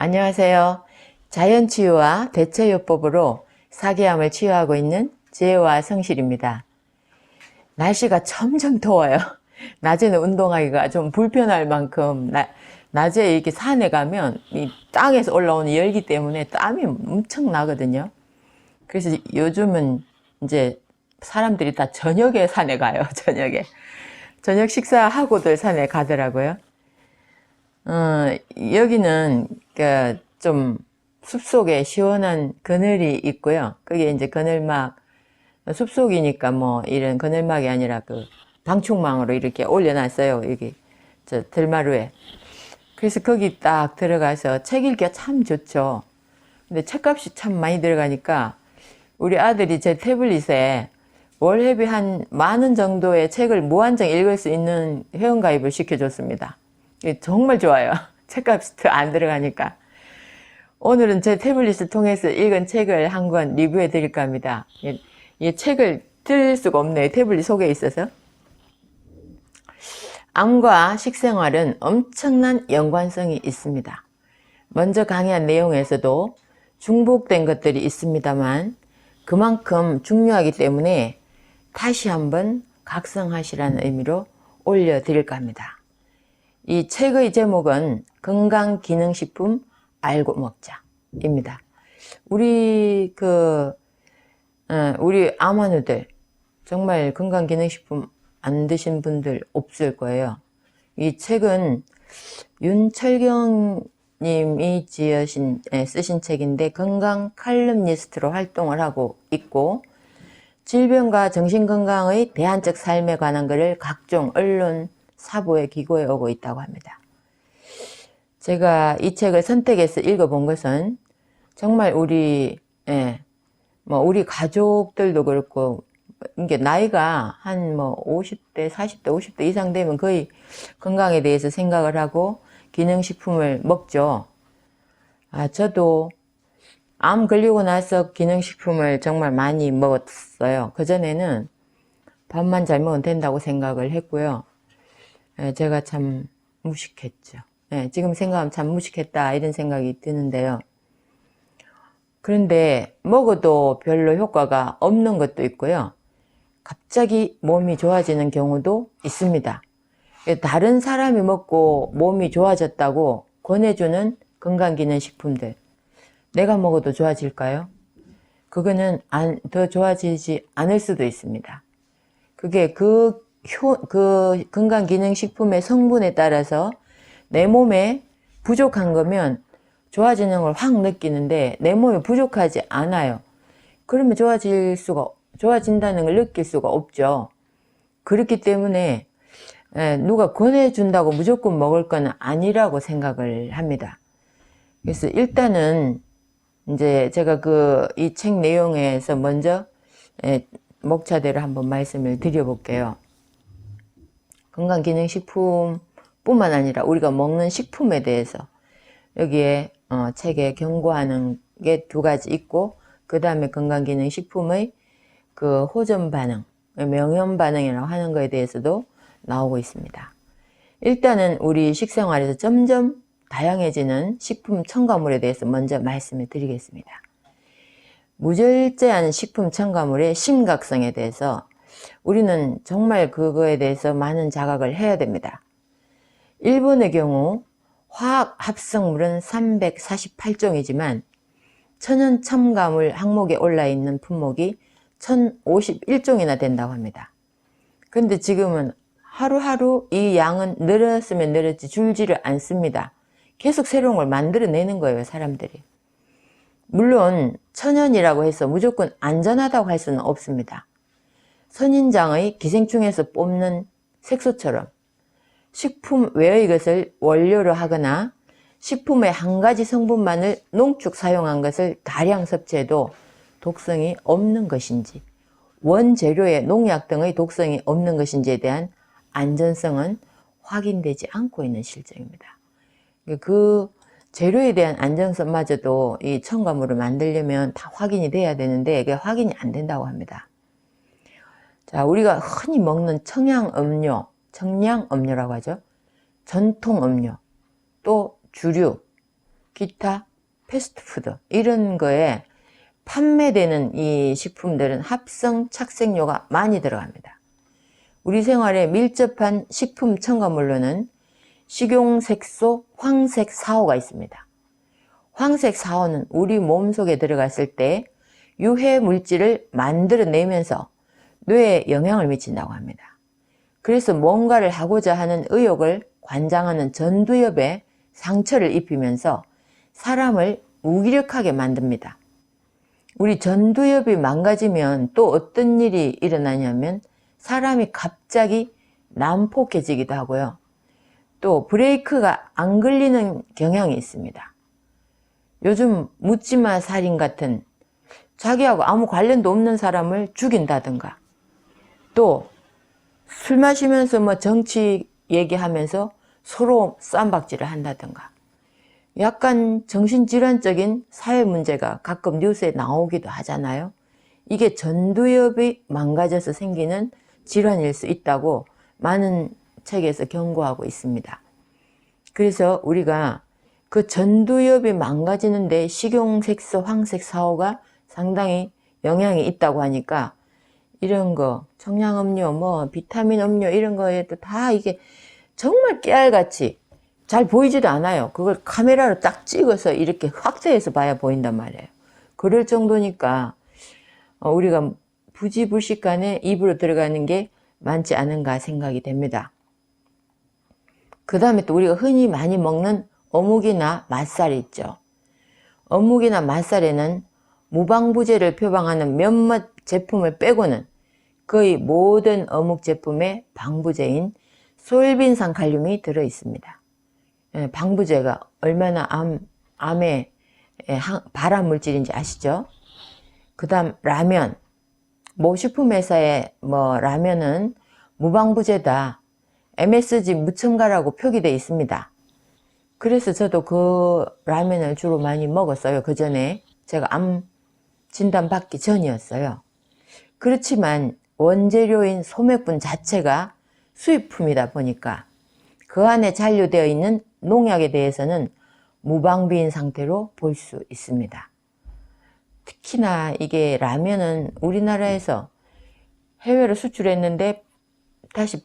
안녕하세요. 자연치유와 대체요법으로 사기암을 치유하고 있는 지혜와 성실입니다. 날씨가 점점 더워요. 낮에는 운동하기가 좀 불편할 만큼 낮에 이렇게 산에 가면 이 땅에서 올라오는 열기 때문에 땀이 엄청 나거든요. 그래서 요즘은 이제 사람들이 다 저녁에 산에 가요. 저녁 식사하고들 산에 가더라고요. 여기는 좀 숲속에 시원한 그늘이 있고요. 그게 이제 그늘막, 숲속이니까 뭐 이런 그늘막이 아니라 그 방충망으로 이렇게 올려놨어요. 여기 저 들마루에. 그래서 거기 딱 들어가서 책 읽기가 참 좋죠. 근데 책값이 참 많이 들어가니까 우리 아들이 제 태블릿에 월회비 한 10,000원 정도의 책을 무한정 읽을 수 있는 회원가입을 시켜줬습니다. 이게 정말 좋아요. 책값이 더 안 들어가니까. 오늘은 제 태블릿을 통해서 읽은 책을 한 권 리뷰해 드릴까 합니다. 이 책을 들 수가 없네요. 태블릿 속에 있어서. 암과 식생활은 엄청난 연관성이 있습니다. 먼저 강의한 내용에서도 중복된 것들이 있습니다만 그만큼 중요하기 때문에 다시 한번 각성하시라는 의미로 올려드릴까 합니다. 이 책의 제목은 건강기능식품 알고 먹자입니다. 우리 암환우들 정말 건강기능식품 안 드신 분들 없을 거예요. 이 책은 윤철경 님이 쓰신 책인데 건강 칼럼니스트로 활동을 하고 있고 질병과 정신건강의 대안적 삶에 관한 글을 각종 언론 사보에 기고해 오고 있다고 합니다. 제가 이 책을 선택해서 읽어본 것은 정말 우리 가족들도 그렇고 이게 나이가 한 50대, 40대, 50대 이상 되면 거의 건강에 대해서 생각을 하고 기능식품을 먹죠. 저도 암 걸리고 나서 기능식품을 정말 많이 먹었어요. 그전에는 밥만 잘 먹으면 된다고 생각을 했고요. 제가 참 무식했죠. 지금 생각하면 참 무식했다 이런 생각이 드는데요. 그런데 먹어도 별로 효과가 없는 것도 있고요. 갑자기 몸이 좋아지는 경우도 있습니다. 다른 사람이 먹고 몸이 좋아졌다고 권해주는 건강기능식품들 내가 먹어도 좋아질까요? 그거는 더 좋아지지 않을 수도 있습니다. 그게 그 건강기능식품의 성분에 따라서 내 몸에 부족한 거면 좋아지는 걸 확 느끼는데 내 몸에 부족하지 않아요. 그러면 좋아진다는 걸 느낄 수가 없죠. 그렇기 때문에 누가 권해준다고 무조건 먹을 건 아니라고 생각을 합니다. 그래서 일단은 이제 제가 이 책 내용에서 먼저 목차대로 한번 말씀을 드려볼게요. 건강기능식품 뿐만 아니라 우리가 먹는 식품에 대해서 여기에 책에 경고하는 게 2가지 있고 그 다음에 건강기능식품의 그 호전반응, 명현반응이라고 하는 거에 대해서도 나오고 있습니다. 일단은 우리 식생활에서 점점 다양해지는 식품 첨가물에 대해서 먼저 말씀을 드리겠습니다. 무절제한 식품 첨가물의 심각성에 대해서 우리는 정말 그거에 대해서 많은 자각을 해야 됩니다. 일본의 경우 화학 합성물은 348종이지만 천연 첨가물 항목에 올라있는 품목이 1051종이나 된다고 합니다. 그런데 지금은 하루하루 이 양은 늘었으면 늘었지 줄지를 않습니다. 계속 새로운 걸 만들어내는 거예요, 사람들이. 물론 천연이라고 해서 무조건 안전하다고 할 수는 없습니다. 선인장의 기생충에서 뽑는 색소처럼 식품 외의 것을 원료로 하거나 식품의 한 가지 성분만을 농축 사용한 것을 다량 섭취해도 독성이 없는 것인지 원재료에 농약 등의 독성이 없는 것인지에 대한 안전성은 확인되지 않고 있는 실정입니다. 그 재료에 대한 안전성마저도 이 첨가물을 만들려면 다 확인이 돼야 되는데 이게 확인이 안 된다고 합니다. 자, 우리가 흔히 먹는 청량음료라고 하죠. 전통음료, 또 주류, 기타 패스트푸드 이런 거에 판매되는 이 식품들은 합성 착색료가 많이 들어갑니다. 우리 생활에 밀접한 식품 첨가물로는 식용색소 황색사호가 있습니다. 황색사호는 우리 몸속에 들어갔을 때 유해 물질을 만들어내면서 뇌에 영향을 미친다고 합니다. 그래서 뭔가를 하고자 하는 의욕을 관장하는 전두엽에 상처를 입히면서 사람을 무기력하게 만듭니다. 우리 전두엽이 망가지면 또 어떤 일이 일어나냐면 사람이 갑자기 난폭해지기도 하고요. 또 브레이크가 안 걸리는 경향이 있습니다. 요즘 묻지마 살인 같은 자기하고 아무 관련도 없는 사람을 죽인다든가, 또 술 마시면서 뭐 정치 얘기하면서 서로 쌈박질을 한다든가, 약간 정신질환적인 사회 문제가 가끔 뉴스에 나오기도 하잖아요. 이게 전두엽이 망가져서 생기는 질환일 수 있다고 많은 책에서 경고하고 있습니다. 그래서 우리가 그 전두엽이 망가지는데 식용색소 황색사호가 상당히 영향이 있다고 하니까 이런 거 청량음료 뭐 비타민 음료 이런 거에도 다 이게 정말 깨알같이 잘 보이지도 않아요. 그걸 카메라로 딱 찍어서 이렇게 확대해서 봐야 보인단 말이에요. 그럴 정도니까 우리가 부지불식간에 입으로 들어가는 게 많지 않은가 생각이 됩니다. 그 다음에 또 우리가 흔히 많이 먹는 어묵이나 맛살이 있죠. 어묵이나 맛살에는 무방부제를 표방하는 몇몇 제품을 빼고는 거의 모든 어묵 제품의 방부제인 솔빈산 칼륨이 들어 있습니다. 방부제가 얼마나 암의 발암 물질인지 아시죠? 그 다음 라면, 모 식품회사의 라면은 무방부제다, MSG 무첨가라고 표기되어 있습니다. 그래서 저도 그 라면을 주로 많이 먹었어요. 그 전에 제가 암 진단 받기 전이었어요. 그렇지만 원재료인 소맥분 자체가 수입품이다 보니까 그 안에 잔류되어 있는 농약에 대해서는 무방비인 상태로 볼 수 있습니다. 특히나 이게 라면은 우리나라에서 해외로 수출했는데 다시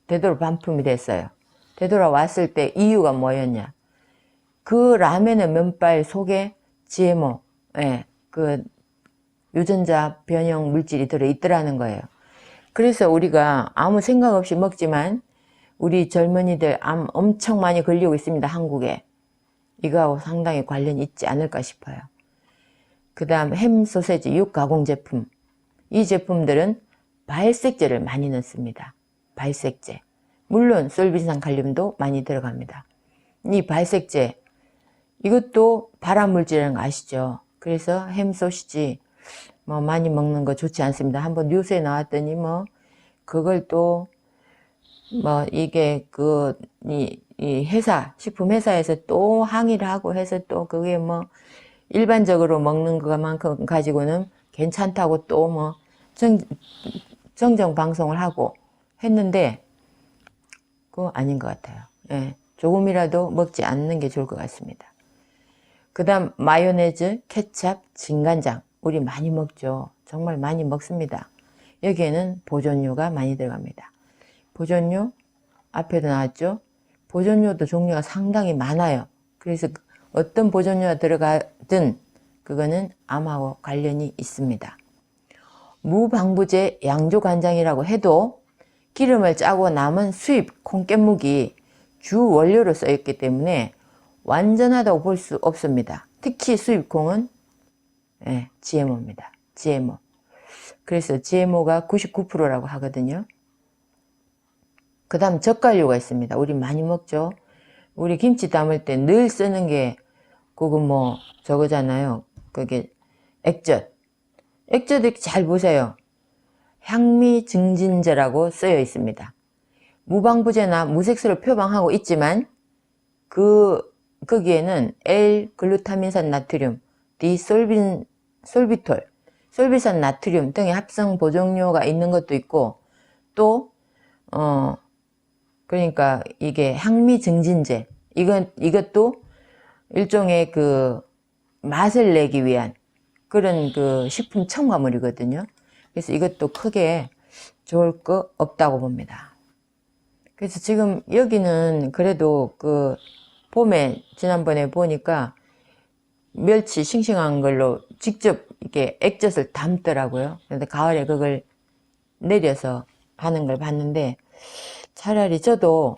되도록 반품이 됐어요. 되돌아왔을 때 이유가 뭐였냐? 그 라면의 면발 속에 GMO, 그 유전자 변형 물질이 들어있더라는 거예요. 그래서 우리가 아무 생각 없이 먹지만 우리 젊은이들 암 엄청 많이 걸리고 있습니다. 한국에. 이거하고 상당히 관련이 있지 않을까 싶어요. 그 다음 햄, 소세지, 육 가공 제품. 이 제품들은 발색제를 많이 넣습니다. 발색제. 물론 솔빈산 칼륨도 많이 들어갑니다. 이 발색제, 이것도 발암물질이라는 거 아시죠? 그래서 햄, 소시지 많이 먹는 거 좋지 않습니다. 한번 뉴스에 나왔더니 그걸 또 이게 이 회사, 식품 회사에서 또 항의를 하고 해서 또 그게 일반적으로 먹는 것만큼 가지고는 괜찮다고 또 정정 방송을 하고 했는데 그거 아닌 것 같아요. 조금이라도 먹지 않는 게 좋을 것 같습니다. 그 다음 마요네즈, 케찹, 진간장 우리 많이 먹죠. 정말 많이 먹습니다. 여기에는 보존료가 많이 들어갑니다. 보존료 앞에도 나왔죠. 보존료도 종류가 상당히 많아요. 그래서 어떤 보존료가 들어가든 그거는 암하고 관련이 있습니다. 무방부제 양조간장이라고 해도 기름을 짜고 남은 수입 콩깻묵이 주 원료로 쓰였기 때문에 완전하다고 볼 수 없습니다. 특히 수입콩은 GMO입니다. GMO. 그래서 GMO가 99%라고 하거든요. 그 다음 젓갈류가 있습니다. 우리 많이 먹죠. 우리 김치 담을 때 늘 쓰는 게 그거 저거잖아요. 그게 액젓. 액젓 이렇게 잘 보세요. 향미 증진제라고 쓰여 있습니다. 무방부제나 무색소를 표방하고 있지만 거기에는 L-글루타민산 나트륨, 디솔비톨, 솔비산 나트륨 등의 합성 보존료가 있는 것도 있고 또 그러니까 이게 향미 증진제 이것도 일종의 그 맛을 내기 위한 그런 그 식품 첨가물이거든요. 그래서 이것도 크게 좋을 거 없다고 봅니다. 그래서 지금 여기는 그래도 그 봄에 지난번에 보니까 멸치 싱싱한 걸로 직접 이렇게 액젓을 담더라고요. 그런데 가을에 그걸 내려서 하는 걸 봤는데, 차라리 저도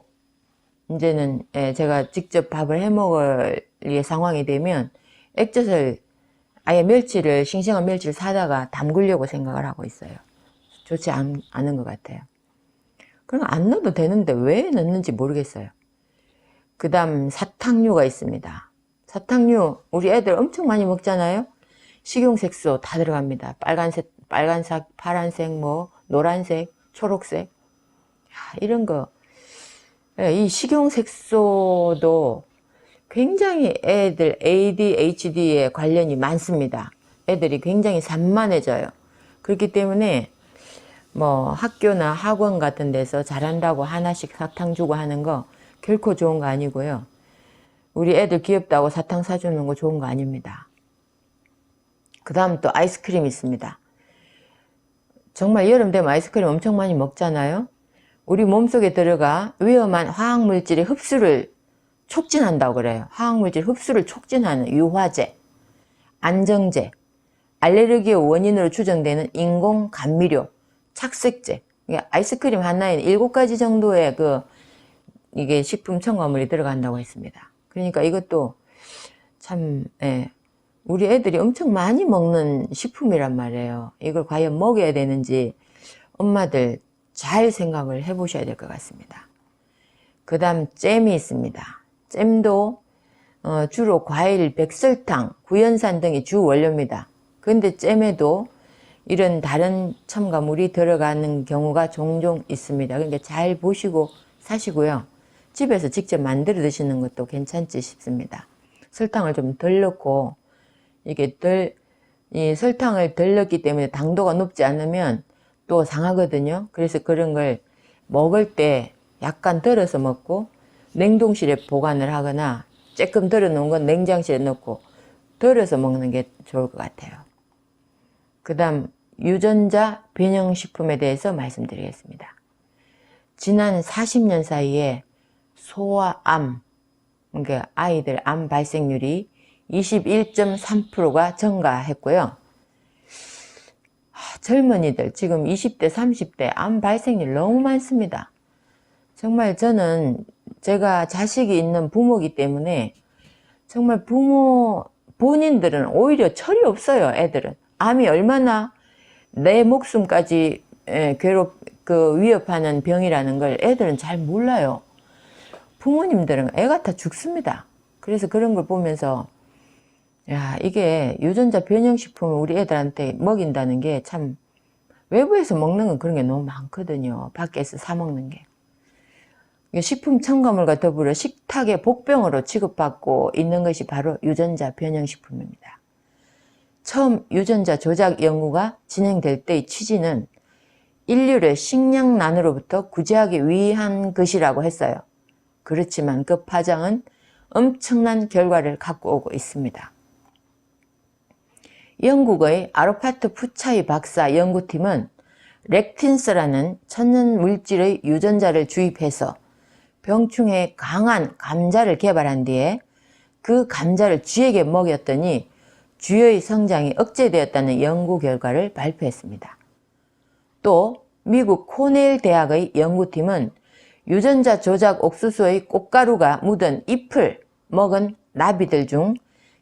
이제는 제가 직접 밥을 해 먹을 상황이 되면 액젓을 아예 싱싱한 멸치를 사다가 담그려고 생각을 하고 있어요. 좋지 않은 것 같아요. 그럼 안 넣어도 되는데 왜 넣는지 모르겠어요. 그 다음 사탕류가 있습니다. 사탕류 우리 애들 엄청 많이 먹잖아요. 식용색소 다 들어갑니다. 빨간색, 파란색, 뭐 노란색, 초록색, 이런 거. 이 식용색소도 굉장히 애들 ADHD에 관련이 많습니다. 애들이 굉장히 산만해져요. 그렇기 때문에 뭐 학교나 학원 같은 데서 잘한다고 하나씩 사탕 주고 하는 거 결코 좋은 거 아니고요. 우리 애들 귀엽다고 사탕 사주는 거 좋은 거 아닙니다. 그 다음 또 아이스크림 있습니다. 정말 여름 되면 아이스크림 엄청 많이 먹잖아요. 우리 몸속에 들어가 위험한 화학물질의 흡수를 촉진한다고 그래요. 화학물질 흡수를 촉진하는 유화제, 안정제, 알레르기의 원인으로 추정되는 인공 감미료, 착색제. 아이스크림 하나에 7가지 정도의 이게 식품 첨가물이 들어간다고 했습니다. 그러니까 이것도 참, 우리 애들이 엄청 많이 먹는 식품이란 말이에요. 이걸 과연 먹여야 되는지 엄마들 잘 생각을 해 보셔야 될 것 같습니다. 그 다음 잼이 있습니다. 잼도 주로 과일, 백설탕, 구연산 등이 주 원료입니다. 그런데 잼에도 이런 다른 첨가물이 들어가는 경우가 종종 있습니다. 그러니까 잘 보시고 사시고요. 집에서 직접 만들어 드시는 것도 괜찮지 싶습니다. 설탕을 좀 덜 넣고, 이게 이 설탕을 덜 넣기 때문에 당도가 높지 않으면 또 상하거든요. 그래서 그런 걸 먹을 때 약간 덜어서 먹고, 냉동실에 보관을 하거나, 조금 덜어 놓은 건 냉장실에 넣고, 덜어서 먹는 게 좋을 것 같아요. 그 다음 유전자 변형식품에 대해서 말씀드리겠습니다. 지난 40년 사이에 소아암, 그러니까 아이들 암 발생률이 21.3%가 증가했고요. 젊은이들 지금 20대 30대 암 발생률 너무 많습니다. 정말 저는 제가 자식이 있는 부모이기 때문에 정말 본인들은 오히려 철이 없어요. 애들은 암이 얼마나 내 목숨까지 위협하는 병이라는 걸 애들은 잘 몰라요. 부모님들은 애가 다 죽습니다. 그래서 그런 걸 보면서 이게 유전자 변형식품을 우리 애들한테 먹인다는 게 참, 외부에서 먹는 건 그런 게 너무 많거든요. 밖에서 사 먹는 게. 식품 첨가물과 더불어 식탁의 복병으로 취급받고 있는 것이 바로 유전자 변형식품입니다. 처음 유전자 조작 연구가 진행될 때의 취지는 인류를 식량난으로부터 구제하기 위한 것이라고 했어요. 그렇지만 그 파장은 엄청난 결과를 갖고 오고 있습니다. 영국의 아르파트 푸차이 박사 연구팀은 렉틴스라는 천연 물질의 유전자를 주입해서 병충해에 강한 감자를 개발한 뒤에 그 감자를 쥐에게 먹였더니 쥐의 성장이 억제되었다는 연구 결과를 발표했습니다. 또 미국 코넬 대학의 연구팀은 유전자 조작 옥수수의 꽃가루가 묻은 잎을 먹은 나비들 중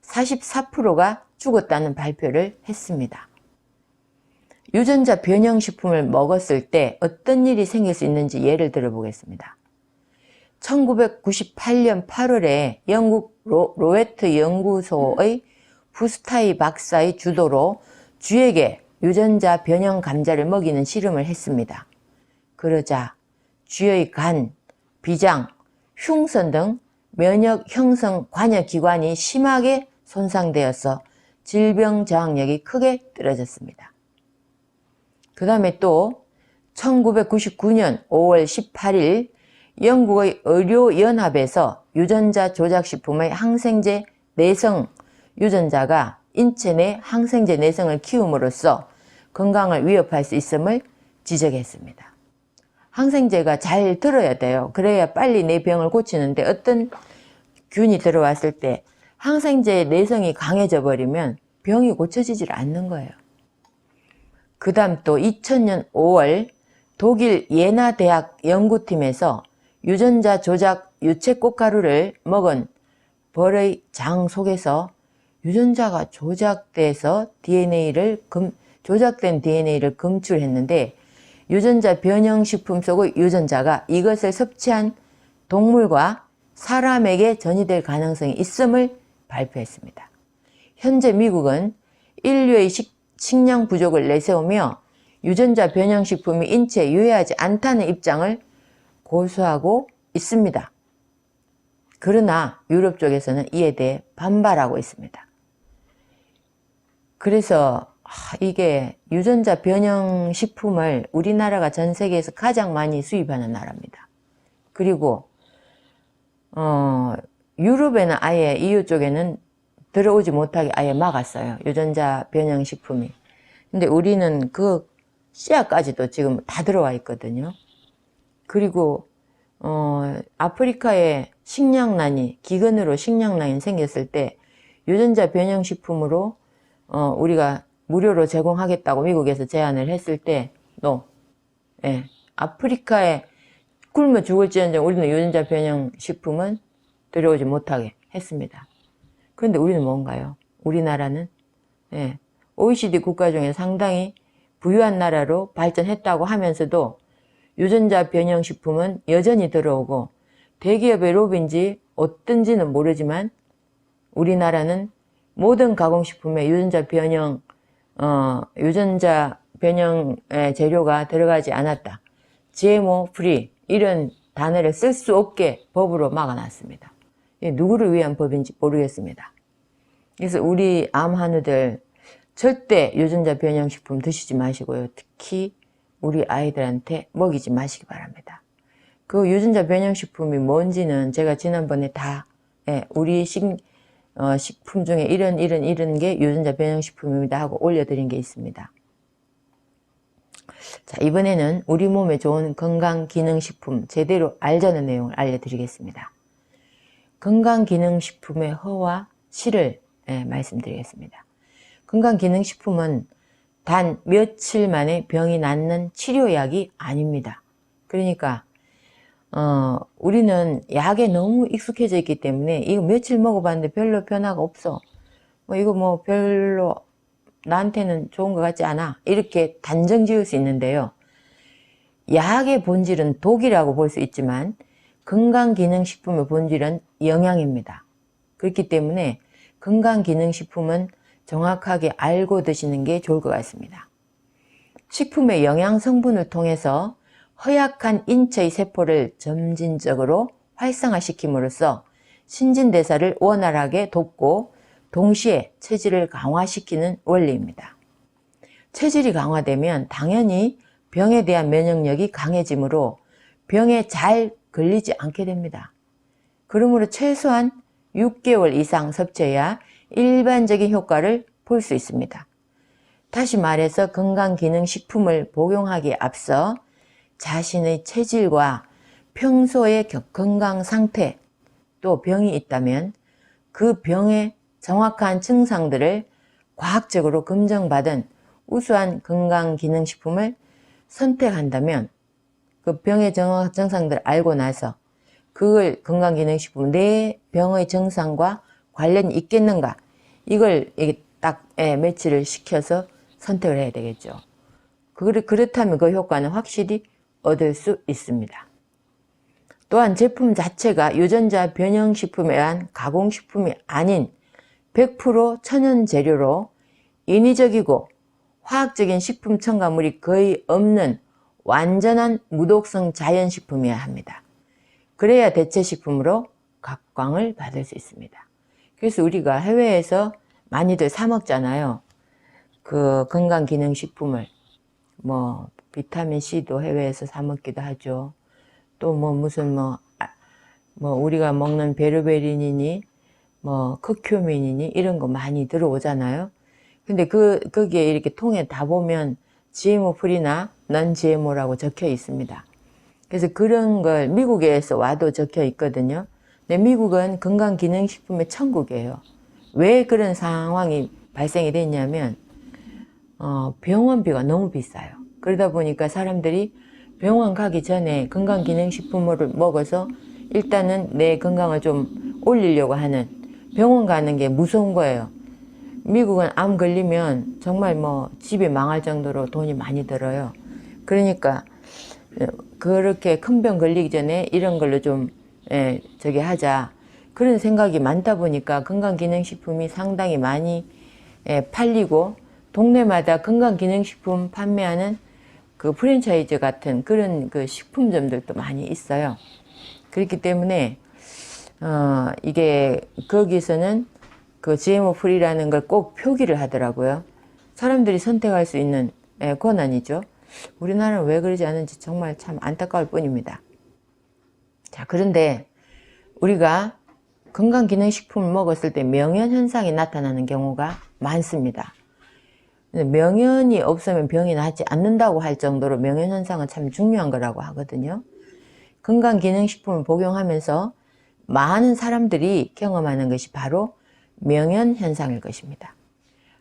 44%가 죽었다는 발표를 했습니다. 유전자 변형식품을 먹었을 때 어떤 일이 생길 수 있는지 예를 들어보겠습니다. 1998년 8월에 영국 로웨트 연구소의 부스타이 박사의 주도로 쥐에게 유전자 변형 감자를 먹이는 실험을 했습니다. 그러자 쥐의 간, 비장, 흉선 등 면역 형성 관여 기관이 심하게 손상되어서 질병 저항력이 크게 떨어졌습니다. 그 다음에 또 1999년 5월 18일 영국의 의료연합에서 유전자 조작식품의 항생제 내성 유전자가 인체 내 항생제 내성을 키움으로써 건강을 위협할 수 있음을 지적했습니다. 항생제가 잘 들어야 돼요. 그래야 빨리 내 병을 고치는데 어떤 균이 들어왔을 때 항생제의 내성이 강해져 버리면 병이 고쳐지질 않는 거예요. 그 다음 또 2000년 5월 독일 예나 대학 연구팀에서 유전자 조작 유채꽃가루를 먹은 벌의 장 속에서 유전자가 조작된 DNA를 검출했는데 유전자 변형식품 속의 유전자가 이것을 섭취한 동물과 사람에게 전이될 가능성이 있음을 발표했습니다. 현재 미국은 인류의 식량 부족을 내세우며 유전자 변형식품이 인체에 유해하지 않다는 입장을 고수하고 있습니다. 그러나 유럽 쪽에서는 이에 대해 반발하고 있습니다. 그래서 이게 유전자 변형식품을 우리나라가 전 세계에서 가장 많이 수입하는 나라입니다. 그리고 유럽에는 아예 EU 쪽에는 들어오지 못하게 아예 막았어요. 유전자 변형식품이. 근데 우리는 그 씨앗까지도 지금 다 들어와 있거든요. 그리고 아프리카에 기근으로 식량난이 생겼을 때 유전자 변형식품으로 우리가 무료로 제공하겠다고 미국에서 제안을 했을 때 아프리카에 굶어 죽을지언정 우리는 유전자 변형식품은 들여오지 못하게 했습니다. 그런데 우리는 뭔가요? 우리나라는 OECD 국가 중에 상당히 부유한 나라로 발전했다고 하면서도 유전자 변형식품은 여전히 들어오고 대기업의 로비인지 어떤지는 모르지만 우리나라는 모든 가공식품에 유전자 변형의 재료가 들어가지 않았다. GMO 프리 이런 단어를 쓸 수 없게 법으로 막아놨습니다. 누구를 위한 법인지 모르겠습니다. 그래서 우리 암 환우들 절대 유전자 변형식품 드시지 마시고요. 특히 우리 아이들한테 먹이지 마시기 바랍니다. 그 유전자 변형식품이 뭔지는 제가 지난번에 다 우리 식품 중에 이런 게 유전자 변형식품입니다 하고 올려드린 게 있습니다. 자, 이번에는 우리 몸에 좋은 건강기능식품 제대로 알자는 내용을 알려드리겠습니다. 건강기능식품의 허와 실을 말씀드리겠습니다. 건강기능식품은 단 며칠 만에 병이 낫는 치료약이 아닙니다. 그러니까 우리는 약에 너무 익숙해져 있기 때문에 이거 며칠 먹어봤는데 별로 변화가 없어. 이거 별로 나한테는 좋은 것 같지 않아. 이렇게 단정 지을 수 있는데요. 약의 본질은 독이라고 볼 수 있지만 건강기능식품의 본질은 영양입니다. 그렇기 때문에 건강기능식품은 정확하게 알고 드시는 게 좋을 것 같습니다. 식품의 영양 성분을 통해서 허약한 인체의 세포를 점진적으로 활성화시킴으로써 신진대사를 원활하게 돕고 동시에 체질을 강화시키는 원리입니다. 체질이 강화되면 당연히 병에 대한 면역력이 강해지므로 병에 잘 걸리지 않게 됩니다. 그러므로 최소한 6개월 이상 섭취해야 일반적인 효과를 볼 수 있습니다. 다시 말해서 건강기능식품을 복용하기에 앞서 자신의 체질과 평소의 건강 상태 또 병이 있다면 그 병의 정확한 증상들을 과학적으로 검증받은 우수한 건강기능식품을 선택한다면 그 병의 정확한 증상들을 알고 나서 그걸 건강기능식품 내 병의 증상과 관련이 있겠는가 이걸 딱 매치를 시켜서 선택을 해야 되겠죠. 그렇다면 그 효과는 확실히 얻을 수 있습니다. 또한 제품 자체가 유전자 변형식품에 의한 가공식품이 아닌 100% 천연 재료로 인위적이고 화학적인 식품 첨가물이 거의 없는 완전한 무독성 자연식품이어야 합니다. 그래야 대체식품으로 각광을 받을 수 있습니다. 그래서 우리가 해외에서 많이들 사 먹잖아요. 그 건강기능식품을 비타민C도 해외에서 사 먹기도 하죠. 또 무슨 우리가 먹는 베르베린이니 뭐 커큐민이니 이런 거 많이 들어오잖아요. 근데 거기에 이렇게 통에 다 보면 GMO 프리나 넌 GMO라고 적혀 있습니다. 그래서 그런 걸 미국에서 와도 적혀 있거든요. 근데 미국은 건강기능식품의 천국이에요. 왜 그런 상황이 발생이 됐냐면 병원비가 너무 비싸요. 그러다 보니까 사람들이 병원 가기 전에 건강기능식품을 먹어서 일단은 내 건강을 좀 올리려고 하는, 병원 가는 게 무서운 거예요. 미국은 암 걸리면 정말 뭐 집이 망할 정도로 돈이 많이 들어요. 그러니까 그렇게 큰 병 걸리기 전에 이런 걸로 좀 저기 하자, 그런 생각이 많다 보니까 건강기능식품이 상당히 많이 팔리고, 동네마다 건강기능식품 판매하는 그 프랜차이즈 같은 그런 그 식품점들도 많이 있어요. 그렇기 때문에 이게 거기서는 그 GMO 프리라는 걸 꼭 표기를 하더라고요. 사람들이 선택할 수 있는 권한이죠. 우리나라는 왜 그러지 않은지 정말 참 안타까울 뿐입니다. 자, 그런데 우리가 건강기능식품을 먹었을 때 명현현상이 나타나는 경우가 많습니다. 명현이 없으면 병이 낫지 않는다고 할 정도로 명현현상은 참 중요한 거라고 하거든요. 건강기능식품을 복용하면서 많은 사람들이 경험하는 것이 바로 명현현상일 것입니다.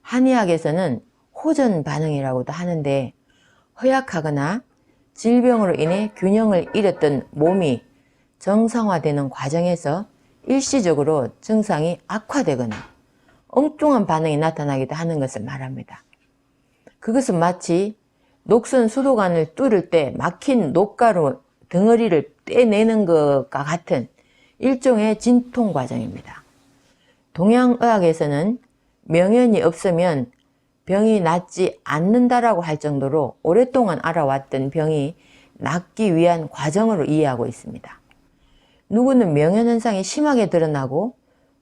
한의학에서는 호전 반응이라고도 하는데, 허약하거나 질병으로 인해 균형을 잃었던 몸이 정상화되는 과정에서 일시적으로 증상이 악화되거나 엉뚱한 반응이 나타나기도 하는 것을 말합니다. 그것은 마치 녹슨 수도관을 뚫을 때 막힌 녹가루 덩어리를 떼내는 것과 같은 일종의 진통 과정입니다. 동양의학에서는 명현이 없으면 병이 낫지 않는다라고 할 정도로 오랫동안 알아왔던 병이 낫기 위한 과정으로 이해하고 있습니다. 누구는 명현현상이 심하게 드러나고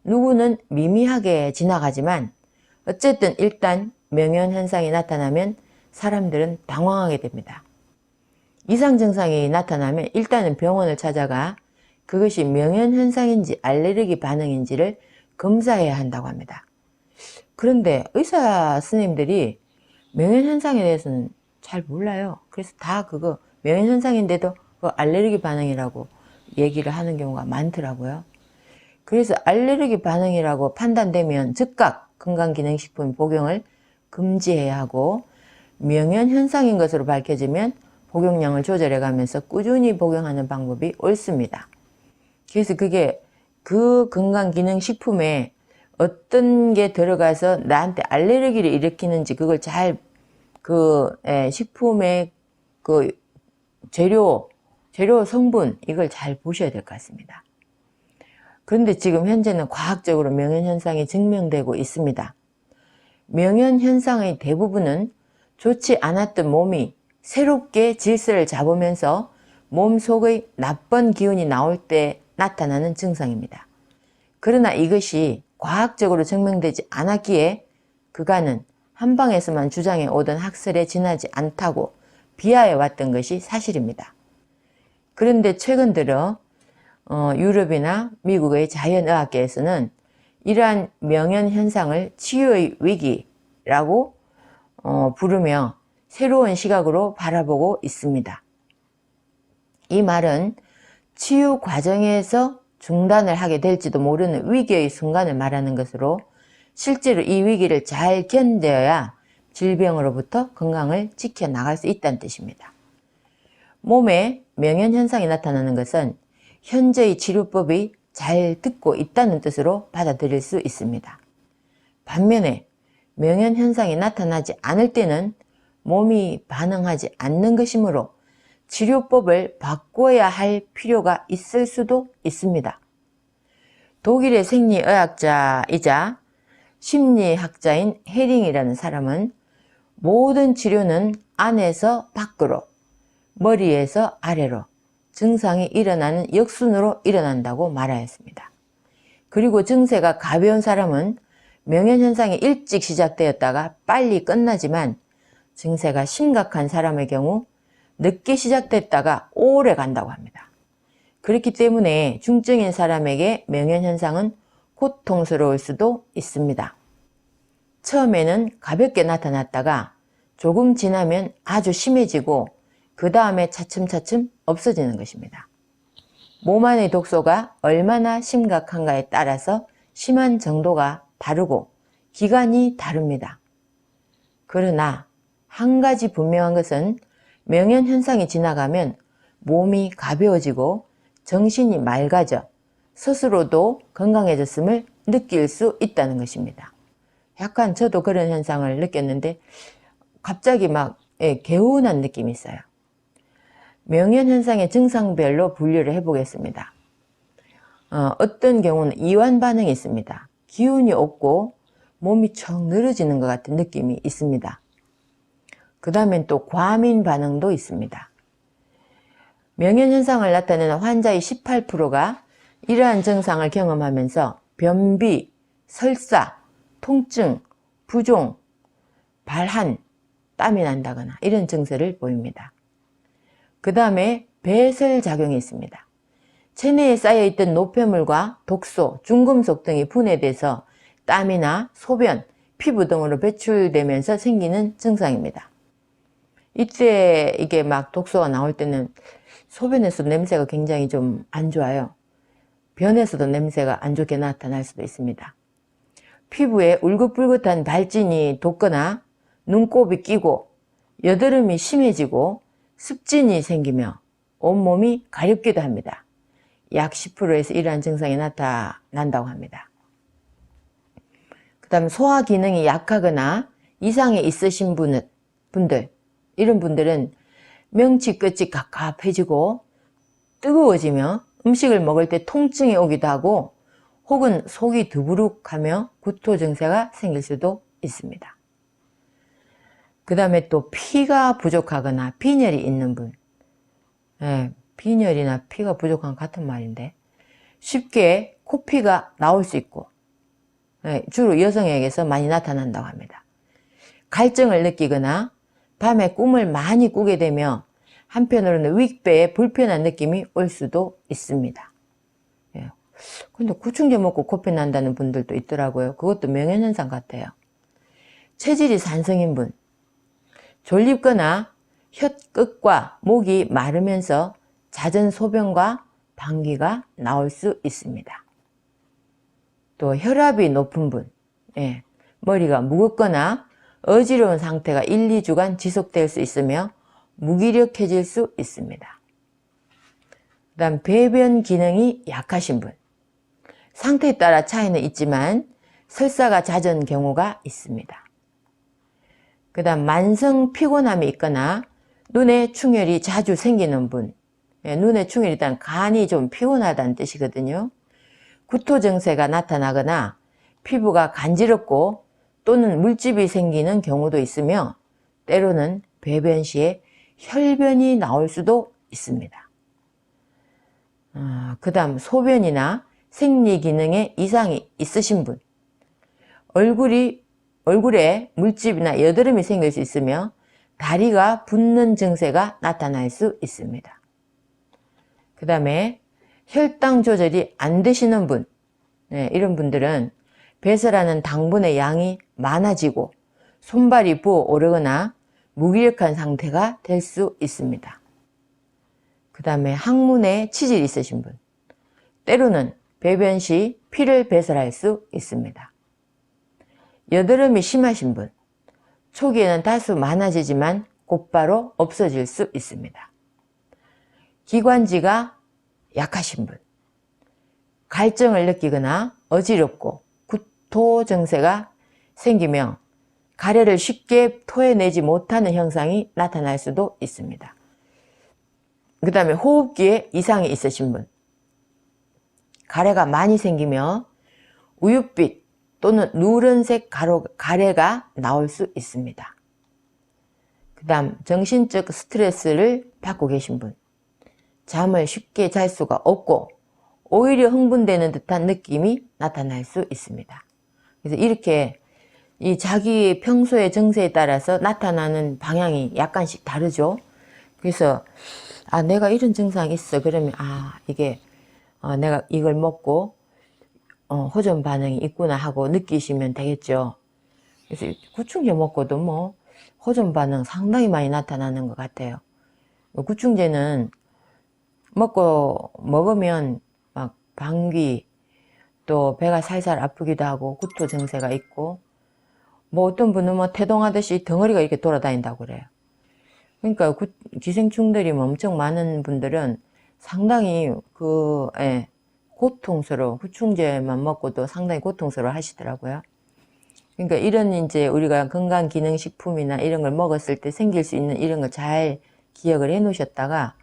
누구는 미미하게 지나가지만 어쨌든 일단 명현현상이 나타나면 사람들은 당황하게 됩니다. 이상 증상이 나타나면 일단은 병원을 찾아가 그것이 명현현상인지 알레르기 반응인지를 검사해야 한다고 합니다. 그런데 의사 스님들이 명현현상에 대해서는 잘 몰라요. 그래서 다 그거 명현현상인데도 그 알레르기 반응이라고 얘기를 하는 경우가 많더라고요. 그래서 알레르기 반응이라고 판단되면 즉각 건강기능식품 복용을 금지해야 하고, 명현현상인 것으로 밝혀지면 복용량을 조절해가면서 꾸준히 복용하는 방법이 옳습니다. 그래서 그게 그 건강기능식품에 어떤 게 들어가서 나한테 알레르기를 일으키는지 그걸 잘 식품의 그 재료 성분 이걸 잘 보셔야 될 것 같습니다. 그런데 지금 현재는 과학적으로 명현현상이 증명되고 있습니다. 명현현상의 대부분은 좋지 않았던 몸이 새롭게 질서를 잡으면서 몸속의 나쁜 기운이 나올 때 나타나는 증상입니다. 그러나 이것이 과학적으로 증명되지 않았기에 그간은 한방에서만 주장해 오던 학설에 지나지 않다고 비하해 왔던 것이 사실입니다. 그런데 최근 들어 유럽이나 미국의 자연의학계에서는 이러한 명현현상을 치유의 위기라고 부르며 새로운 시각으로 바라보고 있습니다. 이 말은 치유 과정에서 중단을 하게 될지도 모르는 위기의 순간을 말하는 것으로, 실제로 이 위기를 잘 견뎌야 질병으로부터 건강을 지켜나갈 수 있다는 뜻입니다. 몸에 명현현상이 나타나는 것은 현재의 치료법이 잘 듣고 있다는 뜻으로 받아들일 수 있습니다. 반면에 명현현상이 나타나지 않을 때는 몸이 반응하지 않는 것이므로 치료법을 바꿔야 할 필요가 있을 수도 있습니다. 독일의 생리의학자이자 심리학자인 헤링이라는 사람은 모든 치료는 안에서 밖으로, 머리에서 아래로 증상이 일어나는 역순으로 일어난다고 말하였습니다. 그리고 증세가 가벼운 사람은 명현현상이 일찍 시작되었다가 빨리 끝나지만, 증세가 심각한 사람의 경우 늦게 시작됐다가 오래 간다고 합니다. 그렇기 때문에 중증인 사람에게 명현현상은 고통스러울 수도 있습니다. 처음에는 가볍게 나타났다가 조금 지나면 아주 심해지고 그 다음에 차츰차츰 없어지는 것입니다. 몸 안의 독소가 얼마나 심각한가에 따라서 심한 정도가 다르고 기간이 다릅니다. 그러나 한 가지 분명한 것은 명현현상이 지나가면 몸이 가벼워지고 정신이 맑아져 스스로도 건강해졌음을 느낄 수 있다는 것입니다. 약간 저도 그런 현상을 느꼈는데 갑자기 막 개운한 느낌이 있어요. 명현현상의 증상별로 분류를 해보겠습니다. 어떤 경우는 이완 반응이 있습니다. 기운이 없고 몸이 척 늘어지는 것 같은 느낌이 있습니다. 그 다음엔 또 과민 반응도 있습니다. 명현현상을 나타내는 환자의 18%가 이러한 증상을 경험하면서 변비, 설사, 통증, 부종, 발한, 땀이 난다거나 이런 증세를 보입니다. 그 다음에 배설작용이 있습니다. 체내에 쌓여있던 노폐물과 독소, 중금속 등이 분해돼서 땀이나 소변, 피부 등으로 배출되면서 생기는 증상입니다. 이때 이게 막 독소가 나올 때는 소변에서 냄새가 굉장히 좀 안 좋아요. 변에서도 냄새가 안 좋게 나타날 수도 있습니다. 피부에 울긋불긋한 발진이 돋거나 눈곱이 끼고 여드름이 심해지고 습진이 생기며 온몸이 가렵기도 합니다. 약 10%에서 이러한 증상이 나타난다고 합니다. 그 다음 소화 기능이 약하거나 이상이 있으신 분들, 이런 분들은 명치 끝이 갑갑해지고 뜨거워지며 음식을 먹을 때 통증이 오기도 하고 혹은 속이 드부룩하며 구토 증세가 생길 수도 있습니다. 그 다음에 또 피가 부족하거나 빈혈이 있는 분, 빈혈이나 피가 부족한 같은 말인데 쉽게 코피가 나올 수 있고 주로 여성에게서 많이 나타난다고 합니다. 갈증을 느끼거나 밤에 꿈을 많이 꾸게 되며 한편으로는 윗배에 불편한 느낌이 올 수도 있습니다. 근데 구충제 먹고 코피 난다는 분들도 있더라고요. 그것도 명현현상 같아요. 체질이 산성인 분, 졸립거나 혀끝과 목이 마르면서 잦은 소변과 방귀가 나올 수 있습니다. 또 혈압이 높은 분, 머리가 무겁거나 어지러운 상태가 1, 2주간 지속될 수 있으며 무기력해질 수 있습니다. 그 다음 배변 기능이 약하신 분, 상태에 따라 차이는 있지만 설사가 잦은 경우가 있습니다. 그 다음 만성 피곤함이 있거나 눈에 충혈이 자주 생기는 분, 눈에 충혈이 일단 간이 좀 피곤하다는 뜻이거든요. 구토 증세가 나타나거나 피부가 간지럽고 또는 물집이 생기는 경우도 있으며 때로는 배변 시에 혈변이 나올 수도 있습니다. 그 다음 소변이나 생리 기능에 이상이 있으신 분, 얼굴에 물집이나 여드름이 생길 수 있으며 다리가 붓는 증세가 나타날 수 있습니다. 그 다음에 혈당 조절이 안 되시는 분, 이런 분들은 배설하는 당분의 양이 많아지고 손발이 부어오르거나 무기력한 상태가 될 수 있습니다. 그 다음에 항문에 치질이 있으신 분, 때로는 배변 시 피를 배설할 수 있습니다. 여드름이 심하신 분, 초기에는 다소 많아지지만 곧바로 없어질 수 있습니다. 기관지가 약하신 분, 갈증을 느끼거나 어지럽고 구토 증세가 생기며 가래를 쉽게 토해내지 못하는 현상이 나타날 수도 있습니다. 그 다음에 호흡기에 이상이 있으신 분, 가래가 많이 생기며 우윳빛 또는 누런색 가래가 나올 수 있습니다. 그 다음 정신적 스트레스를 받고 계신 분, 잠을 쉽게 잘 수가 없고 오히려 흥분되는 듯한 느낌이 나타날 수 있습니다. 그래서 이렇게 이 자기 평소의 증세에 따라서 나타나는 방향이 약간씩 다르죠. 그래서 내가 이런 증상이 있어. 그러면 이게 내가 이걸 먹고 호전 반응이 있구나 하고 느끼시면 되겠죠. 그래서 구충제 먹고도 뭐 호전 반응 상당히 많이 나타나는 것 같아요. 구충제는 먹으면 막 방귀, 또 배가 살살 아프기도 하고 구토 증세가 있고, 뭐 어떤 분은 뭐 태동하듯이 덩어리가 이렇게 돌아다닌다고 그래요. 그러니까 기생충들이 엄청 많은 분들은 상당히 고통스러워, 구충제만 먹고도 상당히 고통스러워 하시더라고요. 그러니까 이런 이제 우리가 건강기능식품이나 이런 걸 먹었을 때 생길 수 있는 이런 걸 잘 기억을 해 놓으셨다가,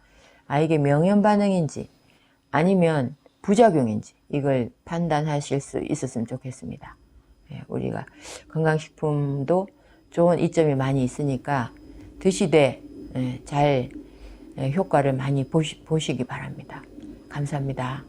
이게 명현반응인지 아니면 부작용인지 이걸 판단하실 수 있었으면 좋겠습니다. 우리가 건강식품도 좋은 이점이 많이 있으니까 드시되 잘 효과를 많이 보시기 바랍니다. 감사합니다.